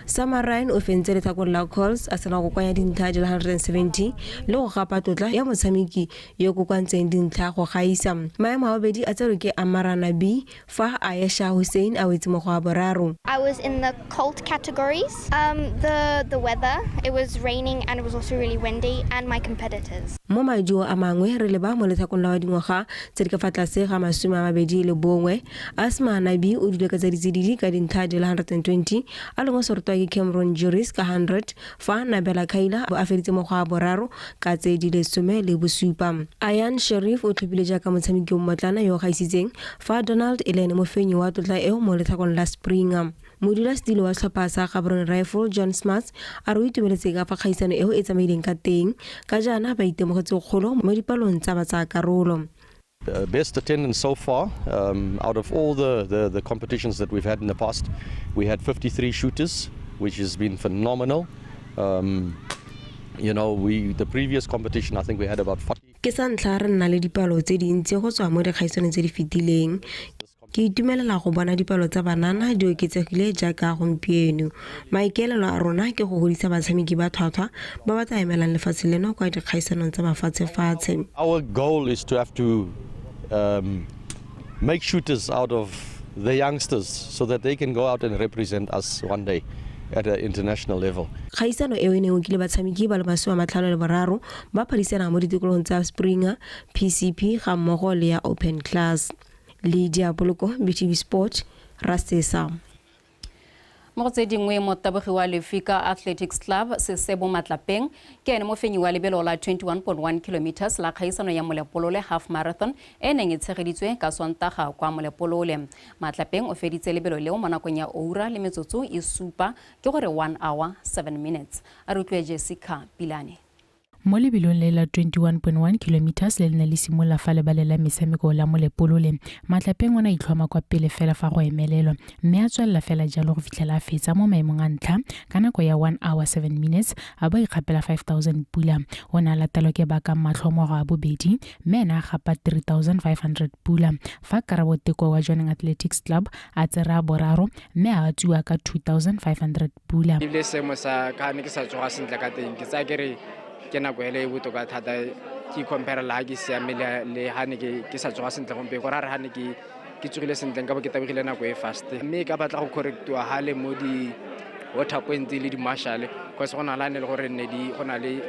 Samarine o fentse letlhakong la calls a sena go kwanya dintlha di 170 le go gapa tlotla ya motshameki yo go kwantseng dintlha go gaisa maemo a bobedi a tsere ke Amarana B fa Ayesha Hussein a wetse mo go boraro. I was in the cold categories. The weather, it was raining and it was also really windy, and my competitors. Mo madio a mangwe re leba mo letlhakong la dingwaga tse di ka fa tlase ga 21 Asma Nabi o dile ka tsedidi ka dintlha di 120 a lengwe sortwa ke Cameron Juris ka 100 fa Nabela Kaila a feditse mo go boraro ka tse di le 17. Ayan Sharif o tlhopile jaaka motshameki mo motlana yo gaisitseng fa Donald Elene mo fenyi wa tlotla eo mo letlhakong la Spring. Modula stilo wa tlhopha sa Gaborone Rifle John Smart a re itumeletse ka fa kgaisano eo e tsamaileng ka teng ka jana ba itemogetse kgolo mo dipalong tsa ba tsa karolo. Best attendance so far, out of all the competitions that we've had in the past, we had 53 shooters, which has been phenomenal. You know, the previous competition, I think we had about 40. Ke sa ntlha re nna le dipalo tse dintsi go tswa mo dikgaisanong tse di fetileng. Ke itumelela go bona dipalo tsa banana di oketsegile jaaka gompieno. Maikaelelo a rona ke go godisa batshameki ba tlhwatlhwa ba ba tla emelang lefatshe leno kwa dikgaisanong tsa mafatshe-fatshe. Our goal is to have to make shooters out of the youngsters so that they can go out and represent us one day at an international level. Kgaisano eo ne ukile batshameki ba le 53 ba phadisana mo ditikolong tsa Springer, PCP ga mmogo le ya Open Class. Lydia Boloko, BTV Sport, Rastesa. Mo tse dingwe mo tabogi wa Lefika Athletics Club se sebo Matlapeng ke ene mo fenyi wa lebelo la 21.1 kilometers la kgaisano ya Molepolole half marathon e neng e tshegeditswe ka Sontaga kwa Molepolole. Matlapeng o feditse lebelo leo mo nakong ya ura le metsotso e supa ke gore 1 hour 7 minutes. A re tlwe Jessica Pilane. Mo lebelong le la 21.1 kilometers le ne le simolla fa le balela metshameko la Molepolole. Matlapeng ona itlhoma kwa pele fela fa go emelelwa mme a tswella fela jalo go fitlhela a fetsa mo maemong a ntlha ka nako ya 1 hour 7 minutes a ba ikgapela 5000 pula. O ne a latelwa ke baka matlhomogo a bobedi mme ena a gapa 3500 pula fa Karabo Teko wa Joining Athletics Club a tsera boraro mme a tswa ka 2500 pula. Ile semo sa ka ne ke sa tsoga sentle ka teng ke tsa kere ke nako ele e botoka thata ke compare la ke siamele le hane ke sa tsoga sentle gompe go ra re hane ke tsogile sentle ka bo ke tabegile nako e fast mme ka batla go correctwa hale mo di water point le di marshal go se gona lane le gore ne di gona le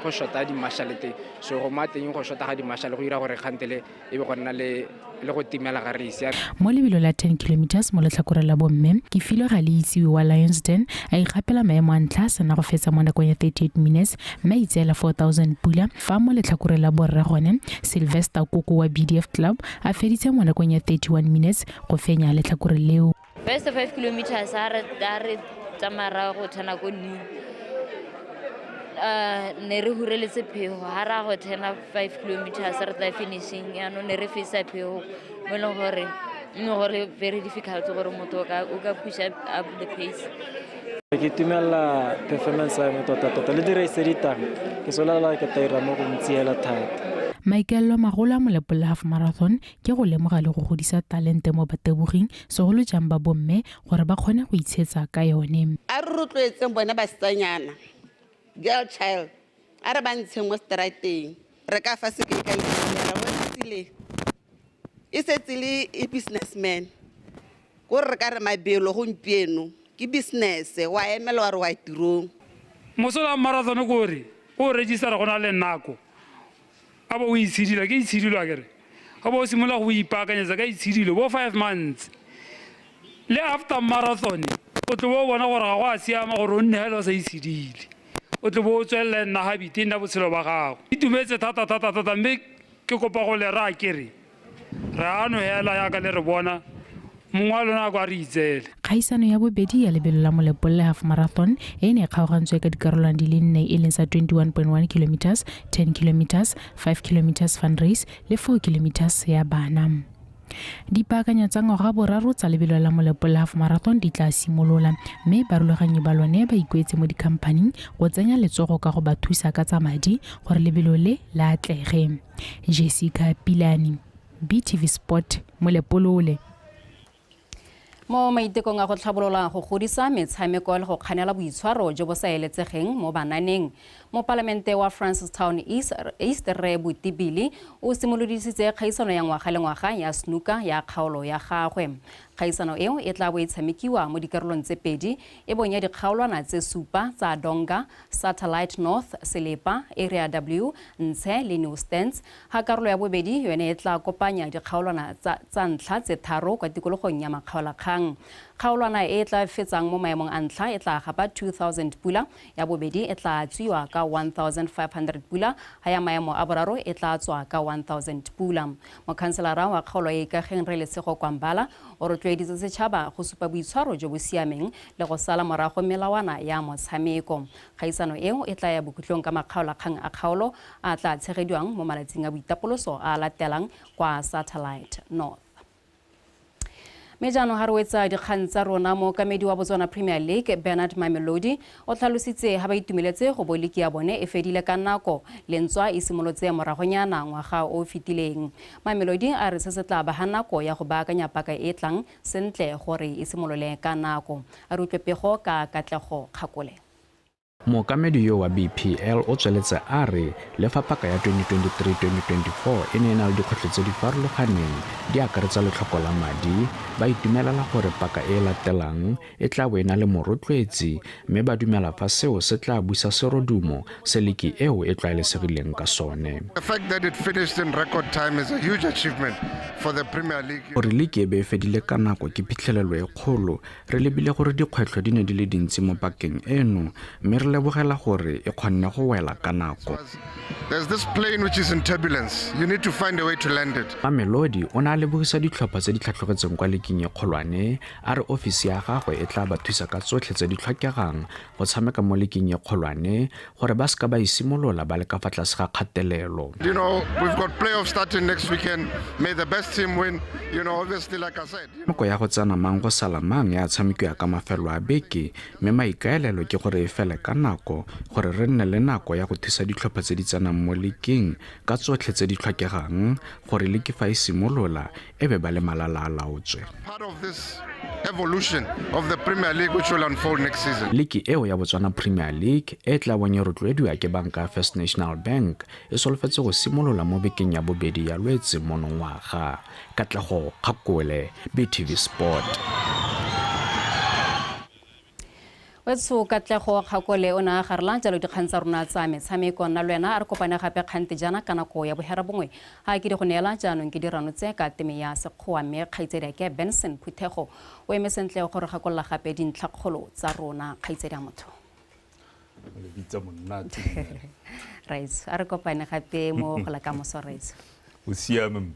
go shota di marshal te so go mateng go shota ga di marshal go ira gore khantele e be go nna le go timela ga re isia. Mo lebelo la 10 kilometers mo letlhakore la bomme ke filo ga le itsiwe wa Lionsden a ikgapela maemo a ntlha sana go fetsa mo nakong ya 38 minutes mme itseela 4000 pula fa mo letlhakore la borre gone Sylvester Koko wa BDF Club a feditse mo nakong ya 31 minutes go fenya letlhakore leo. First 5 kilometers are tsamara go thana go ni ne re hureletse pheo ha ra go thena 5 kilometers re tla finishing ya no ne re fisa pheo mo le gore very difficult gore motho o ka push up the pace. Ke tumela performance ya mo tota le dire se ditang ke sola ke taira mo go ntseela thata. Michael Magolo a Molepolole half marathon ke go lemoga le go godisa talente mo bateboging segolo jang ba bomme gore ba kgone go itshetsa ka yone. A re rotloetseng bona ba setsanyana girl child a re ba ntsheng mo strateng re ka fa se ke ka itsela mo tsile e setsile e businessman go re ka re mabelo go mpieno ke business wa emela wa re wa tirong mosola marathon go re o register go na le NAKO abo o itshidila ke itshidilwa kere ga bo simola go ipaakanyetsa ka itshidilo bo 5 months le after marathon o tlo bona gore ga go a siama gore o nne hela sa itshidile o tlo bo tswela nna habite nna botshelo ba gago itumetse thata mme ke kopa go le ra kere re ano hela ya ka le re bona mongwa lona go a re itsele. Kgaisano ya bobedi ya lebelo la Molepolole half marathon e ne kgaogantswe ka dikarolwana di le 4 e leng sa 21.1 kilometers 10 kilometers 5 kilometers fun race le 4 kilometers ya bana. Dipaakanya tsa ngwaga boraro tsa lebelo la Molepolole half marathon di tla simolola mme barulaganyi ba lone ba ikwetse mo dikhampaning go tsenya letsogo ka go ba thusa ka tsa madi gore lebelo le la atlege. Jessica Pilani, BTV Sport, Molepolole. Mo maitekong a go tlhabolola go godisa metshameko le go kganela boitshwaro jo bo sa eletsegeng mo bananeng mo parlamente wa Francistown East re Botebile o simolodisitse kgaisano ya ngwaga le ngwaga ya Snooker ya kgaolo ya gagwe. Kgaisano eo e tla bo e tshamekiwa mo dikarolong tse pedi e bonya dikgaolwana tse supa tsa Donga, Satellite North, Selepa, Area W, Ntshe le Newstands. Ha karolo ya bobedi yone e tla kopanya dikgaolwana tsa ntlha tse tharo kwa tikologong ya Makgaolakgang. kgaolwana e tla fetsang mo maemong a ntlha e tla gapa 2000 pula ya bobedi e tla tswiwa ka 1500 pula ha ya maemo a boraro e tla tswa ka 1000 pula. Mokhanselara wa kgaolo e Ikageng re Lesego Kwambala o rotloeditse setšhaba go supa boitshwaro jo bo siameng le go sala morago melawana ya motshameko. Kgaisano eo e tla ya bokutlong ka makgaolakgang a kgaolo a tla tshegediwang mo malatsing a boitapoloso a latelang kwa Satellite North. Mejano harwetsa dikgang tsa rona mo kamedi wa Botswana Premier League Bernard Mamelodi o tlhalositse ha ba itumeletse go boliki ya bone e fedile ka nako lentswa e simolotse moragonyana ngwaga o fitileng. Mamelodi a re se se tla ba ha nako ya go baakanya paka e tlang sentle gore e simolole ka nako. A re utlwepego ka Katlego Kgakole. Mookamedi yo wa BPL o tsweletse a re le fa paka ya 2023-2024 e ne e na le dikgwetlho tse di farologaneng di akaretsa letlhoko la madi, ba itumelela gore paka e latelang e tla bo e na le morotloetsi mme ba dumela fa seo se tla busa serodumo se liki eo e tlwaelesegileng ka sone. The fact that it finished in record time is a huge achievement for the Premier League. Gore liki e be e fedile ka nako ke phitlhelelo e kgolo re lebile gore dikgwetlho di ne di le dintsi mo pakeng eno mme lebogela gore e kgonne go wela ka nako. There's this plane which is in turbulence. You need to find a way to land it. Mamelodi o na lebogisa ditlhopha tse di tlhatlhogetseng kwa leking e kgolwane a re ofisi ya gagwe e tla ba thusa ka tsotlhe tse di tlhokegang go tshameka mo leking e kgolwane gore ba seka ba isimolola ba le ka fa tlase ga kgatelelo. You know, we've got playoffs starting next weekend. May the best team win. You know, obviously like I said. Moko ya go tsana mang go sala mang ya tshamekiwa ka mafelo a beke mme maikaelelo ke gore e fele ka nako gore re nne le nako ya go thusa ditlhopha tse di tsanang mo leking ka tsotlhe tse di tlhokegang gore leki fa e simolola e be ba le malala a laotswe. Part of this evolution of the Premier League which will unfold next season. Leki eo ya Botswana Premier League e tla bonye rotloediwa ke banka First National Bank e solofetse go simolola mo bekeng ya bobedi ya Lwetse monongwaga. Katlego Kgakole, BTV Sport. Wetso Katlego Kgakole o na garela jalo dikgang tsa rona tsa metshameko nna lwena a re kopane gape kgante jana ka nako ya bohera bongwe ha ke di go neela jaanong ke dirano tse ka teme ya sekgowa mme kgaitsedi ke Benson Phuthego o emesentle gore gakolla gape dintlhakgolo tsa rona kgaitsedi ya motho le bitsa monate right a re kopane gape mo go la ka moso right o siame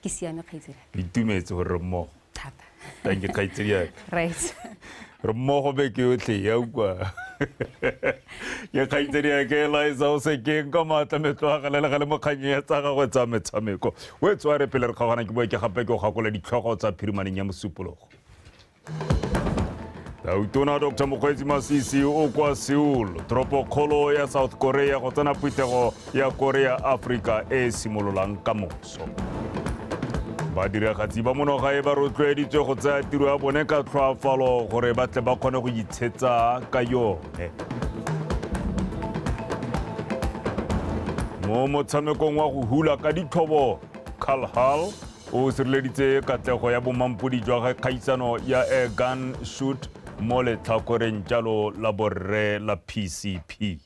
ke siame kgaitsedi ditumetse gore mo thata thank you kgaitsedi ya right re mo go be ke otlhe ya kwa ya kgaitsedi ya ke Liza o se ke ka matla metloga le le mo kganye tsa ga go tsa metshameko o tswa re pele re kgagana ke bo ke gape ke go gakola ditlhogo tsa phirimaneng ya mosupologo. Dautona Dr. Mokgweetsi Masisi o kwa Seoul tropo kgolo ya South Korea go tsena phuthego ya Korea Africa e simololang ka moso. Badiragatsi ba monoga e ba rotloeditswe go tsaya tiro ya bone ka tlhoafalo gore ba tle ba kgone go itshetsa ka yone. Mo motshamekong wa go hula ka dithobo Hall o sireleditse katlego ya bomampodi jwa kgaisano ya Airgun shoot mo letlhakoreng jalo la borre la PCP.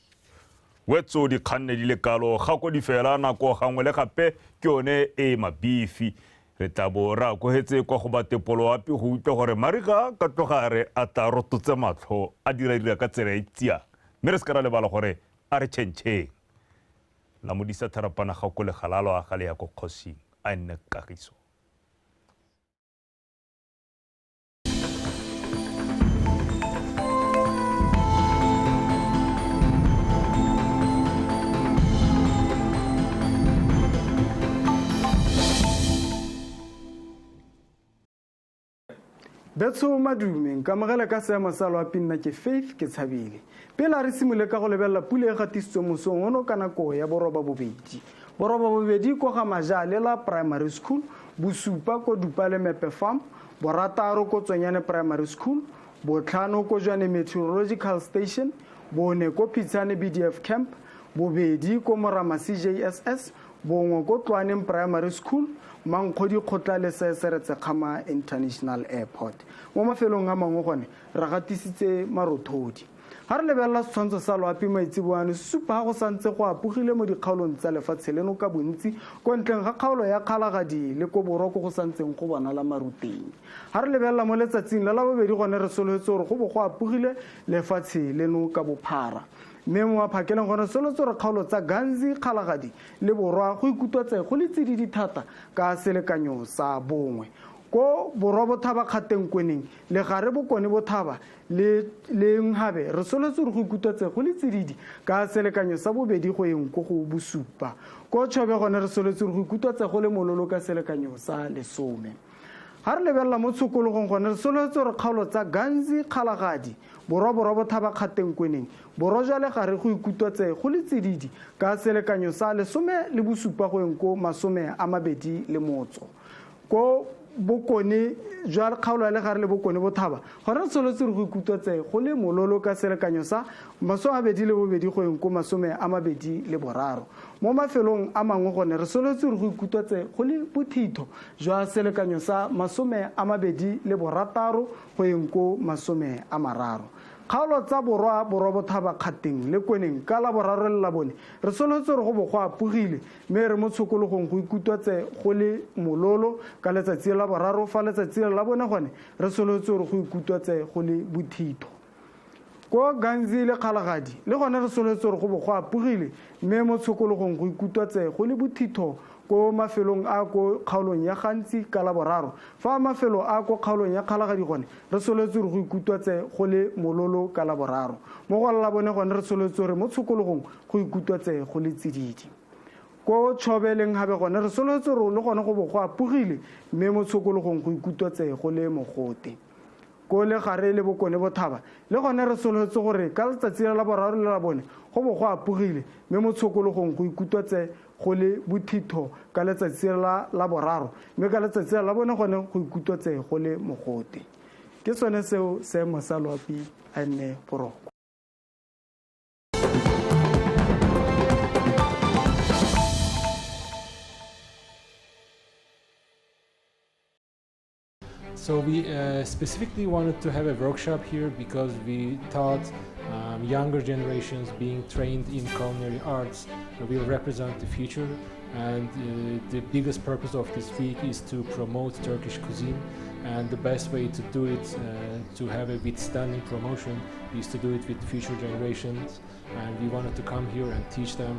Wetso di kganne di le kalo Kgagodi fela nako gangwe le gape ke yone e mabifi re tla bo ra go hetse kwa go batepolo api go utlwa gore mariga ka tlogare a tla rototse matlho a dira ka tsela e tsia mme re se ka ra lebala gore a re tšhentšheng la modisa Tharapana ga go le galalo a gale ya go kgosing a nne kagiso. Betso madume ka mogela ka seemo sa loapi nna ke Faith ke tshabile pele re simole ka go lebella pule e gatisitswe mosong ono ka nako ya boroba bobedi ko ga Majalela Primary School Bosupa ko Dupale Mepe Farm borataro ko Tsonyane Primary School botlhano ko Jwane Meteorological Station bone ko Pitsane BDF Camp bobedi ko Moramasi JSS bongwe ko Tlhapane Primary School Mankgodi khotla le seseretse Khama International Airport mo mafelong a mangwe gone ra gatisitse marothodi ga re lebelela setshwantsho sa loapi maitseboane se supa go santse go apogile mo dikgaolong tsa lefatshe leno ka bontsi ko ntleng ga kgaolo ya Kgalagadi le ko boroko go santseng go bonala maruteng. Ga re lebelela mo letsatsing la bobedi gone re solofetse gore go bo go apogile lefatshe leno ka bophara. Mme mo maphakeleng gone solofetse gore kgaolo tsa Ganzi, Kgalagadi le borwa go ikutwatse go le tsididi thata ka selekanyo sa bongwe. Ko borwa bothaba kgateng kweneng le gare bokone bothaba le nghabe re solofetse gore go ikutwatse go le tsididi ka selekanyo sa bobedi go eng ko go bosupa. Ko Tšhobe gone re solofetse gore go ikutwatse go le mololo ka selekanyo sa 10. Ga re lebelela mo tshokologong gone re solofetse gore kgaolo tsa Ganzi, Kgalagadi, borwa bothaba kgateng kweneng borwa jale gare go ikutwatse go le tsididi ka selekanyo sa 17 go eng ko 21. Ko bokone jwa kgaolo le gare le bokone bothaba gone re solofetse gore go ikutwatse go le mololo ka selekanyo sa 22 go eng ko 23. Mo mafelong a mangwe gone re solofetse gore go ikutwatse go le bothitho jwa selekanyo sa 26 go eng ko 30. Kgaolo tsa borwa bothaba kgateng le kweneng ka la boraro le la bone re solofetse gore go bo go apogile mme re mo tshokologong go ikutwatse go le mololo ka letsatsi la boraro fa letsatsi la bone gone re solofetse gore go ikutwatse go le bothitho. Ko Ganzi le Kgalagadi le gone re solofetse gore go bo go apogile mme mo tshokologong go ikutwatse go le bothitho ko mafelong a ko kgaolong ya Gantsi ka la boraro fa mafelo a ko kgaolong ya Kgalagadi gone re solofetse gore go ikutwatse go le mololo ka la boraro. Mo go la bone gone re solofetse gore mo tshokologong go ikutwatse go le tsididi. Ko Tšhobe le nghabe gone re solofetse gore le gone go bo go apogile mme mo tshokologong go ikutwatse go le mogote. Ko le gare le bokone bothaba le gone re solofetse gore ka letsatsi la boraro le la bone go bo go apogile mme mo tshokologong go ikutwatse go le bothitho ka letsatsi la boraro mme ka letsatsi la bone gone go ikutwatse go le mogote. Ke sone seo seemo sa loapi a nne boroko. So we specifically wanted to have a workshop here because we thought younger generations being trained in culinary arts will represent the future, and the biggest purpose of this week is to promote Turkish cuisine, and the best way to do it, to have a withstanding promotion, is to do it with future generations, and we wanted to come here and teach them